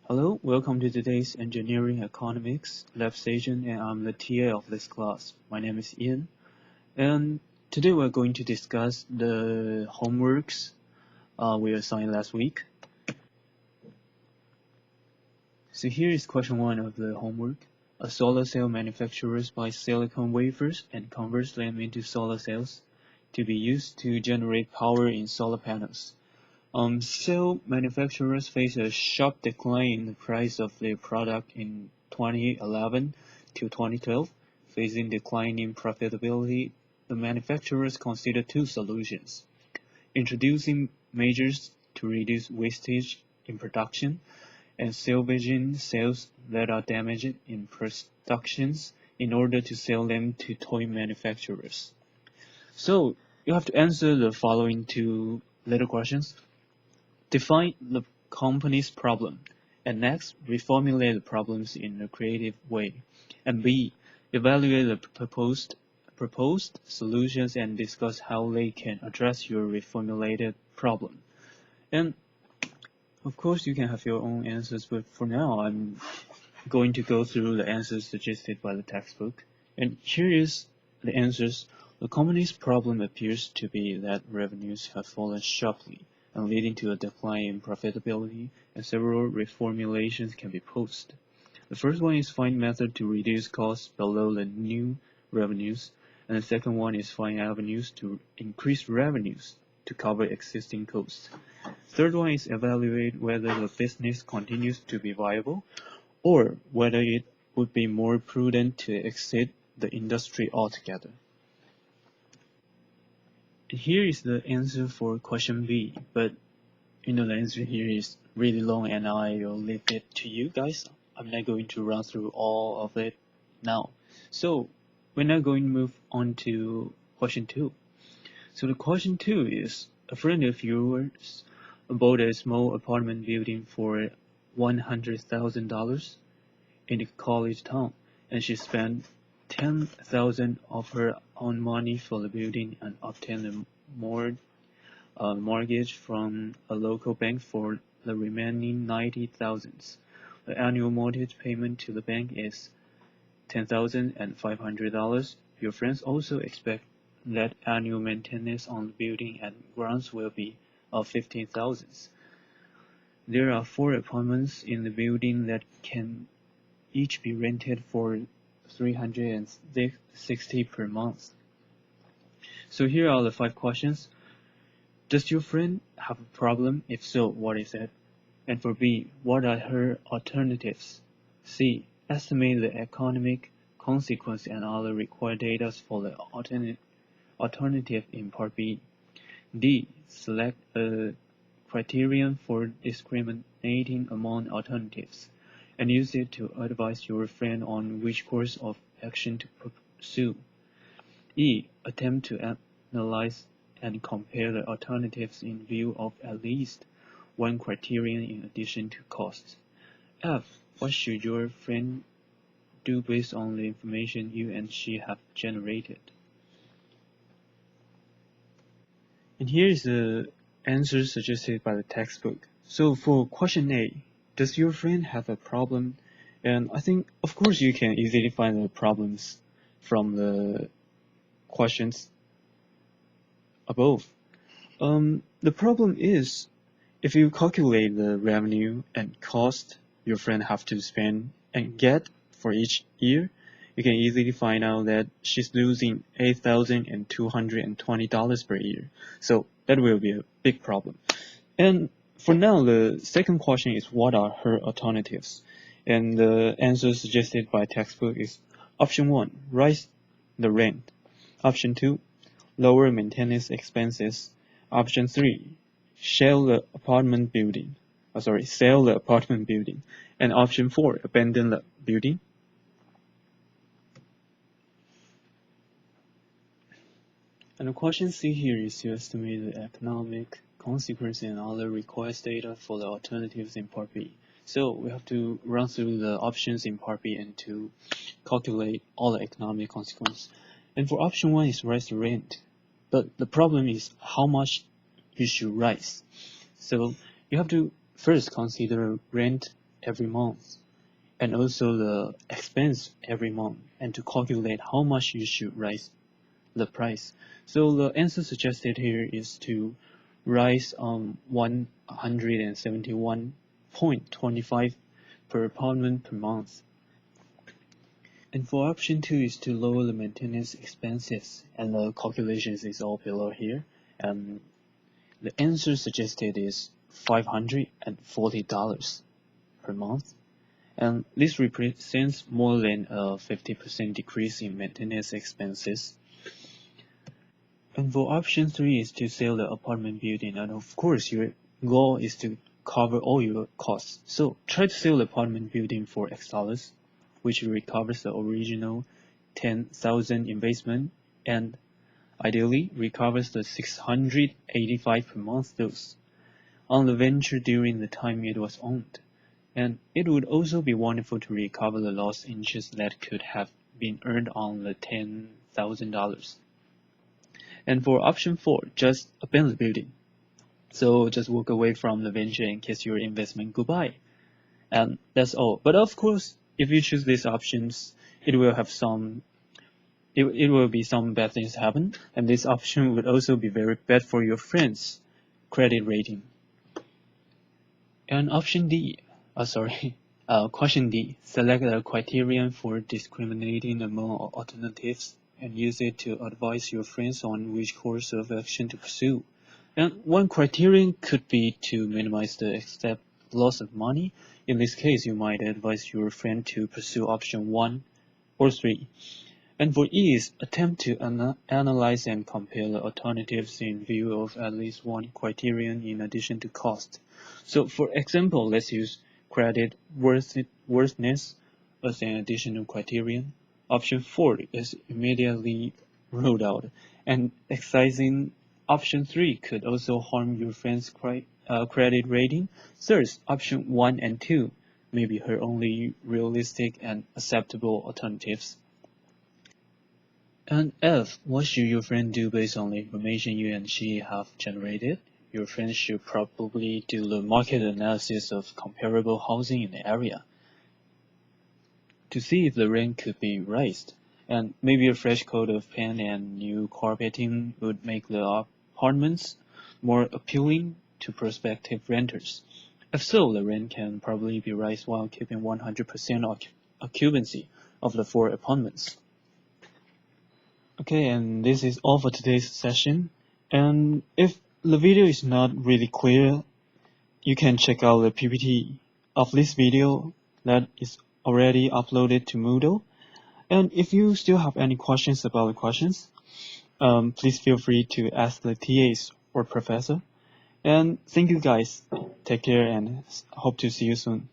Hello, welcome to today's Engineering Economics Lab session, and I'm the TA of this class. My name is Ian, and today we're going to discuss the homeworks we assigned last week. So here is question 1 of the homework. A solar cell manufacturers buy silicon wafers and converts them into solar cells to be used to generate power in solar panels. Cell manufacturers face a sharp decline in the price of their product in 2011 to 2012. Facing declining profitability, the manufacturers consider two solutions: introducing measures to reduce wastage in production and salvaging cells that are damaged in productions in order to sell them to toy manufacturers. So you have to answer the following two little questions. Define the company's problem, and next, reformulate the problems in a creative way. And B, evaluate the proposed solutions and discuss how they can address your reformulated problem. And of course, you can have your own answers, but for now, I'm going to go through the answers suggested by the textbook. And here is the answers. The company's problem appears to be that revenues have fallen sharply and leading to a decline in profitability, and several reformulations can be proposed. The first one is find method to reduce costs below the new revenues, and the second one is find avenues to increase revenues to cover existing costs. Third one is evaluate whether the business continues to be viable or whether it would be more prudent to exit the industry altogether. Here is the answer for question B, but the answer here is really long and I will leave it to you guys. I'm not going to run through all of it now. So we're now going to move on to question 2. So the question 2 is, a friend of yours bought a small apartment building for $100,000 in a college town, and she spent $10,000 of her own money for the building and obtained a mortgage from a local bank for the remaining $90,000. The annual mortgage payment to the bank is $10,500. Your friends also expect that annual maintenance on the building and grounds will be of $15,000. There are 4 apartments in the building that can each be rented for $360 per month. So here are the 5 questions. Does your friend have a problem? If so, what is it? And for B, what are her alternatives? C, estimate the economic consequence and other required data for the alternative in part B. D, select a criterion for discriminating among alternatives and use it to advise your friend on which course of action to pursue. E, attempt to analyze and compare the alternatives in view of at least one criterion in addition to costs. F, what should your friend do based on the information you and she have generated? And here is the answer suggested by the textbook. So for question A, does your friend have a problem? And I think, of course, you can easily find the problems from the questions above. The problem is, if you calculate the revenue and cost your friend have to spend and get for each year, you can easily find out that she's losing $8,220 per year. So that will be a big problem. And for now, the second question is, what are her alternatives? And the answer suggested by textbook is option 1, raise the rent. Option 2, lower maintenance expenses. Option 3, sell the apartment building. And option 4, abandon the building. And the question C here is to estimate the economic consequences and other required data for the alternatives in part B. So we have to run through the options in part B and to calculate all the economic consequences. And for option 1 is raise the rent. But the problem is how much you should raise. So you have to first consider rent every month, and also the expense every month, and to calculate how much you should raise the price. So the answer suggested here is to rise 171.25 per apartment per month. And for option 2 is to lower the maintenance expenses, and the calculations is all below here. And the answer suggested is $540 per month. And this represents more than a 50% decrease in maintenance expenses. And for option 3 is to sell the apartment building, and of course your goal is to cover all your costs. So try to sell the apartment building for X dollars, which recovers the original 10,000 investment and ideally recovers the 685 per month loss on the venture during the time it was owned. And it would also be wonderful to recover the lost interest that could have been earned on the $10,000. And for option 4, just abandon the building. So just walk away from the venture and kiss your investment goodbye. And that's all. But of course, if you choose these options, it will be some bad things happen, and this option would also be very bad for your friends' credit rating. And option D, question D, select a criterion for discriminating among alternatives and use it to advise your friends on which course of action to pursue. And one criterion could be to minimize the expected loss of money. In this case, you might advise your friend to pursue option 1 or 3. And for E is attempt to analyze and compare the alternatives in view of at least one criterion in addition to cost. So for example, let's use credit worthiness as an additional criterion. Option 4 is immediately ruled out, and excising option 3 could also harm your friend's credit rating. Third, option 1 and 2 may be her only realistic and acceptable alternatives. And F, what should your friend do based on the information you and she have generated? Your friend should probably do the market analysis of comparable housing in the area to see if the rent could be raised. And maybe a fresh coat of paint and new carpeting would make the apartments more appealing to prospective renters. If so, the rent can probably be raised while keeping 100% occupancy of the 4 apartments. Okay, and this is all for today's session. And if the video is not really clear, you can check out the PPT of this video that is already uploaded to Moodle. And if you still have any questions about the questions, please feel free to ask the TAs or professor. And thank you guys. Take care and hope to see you soon.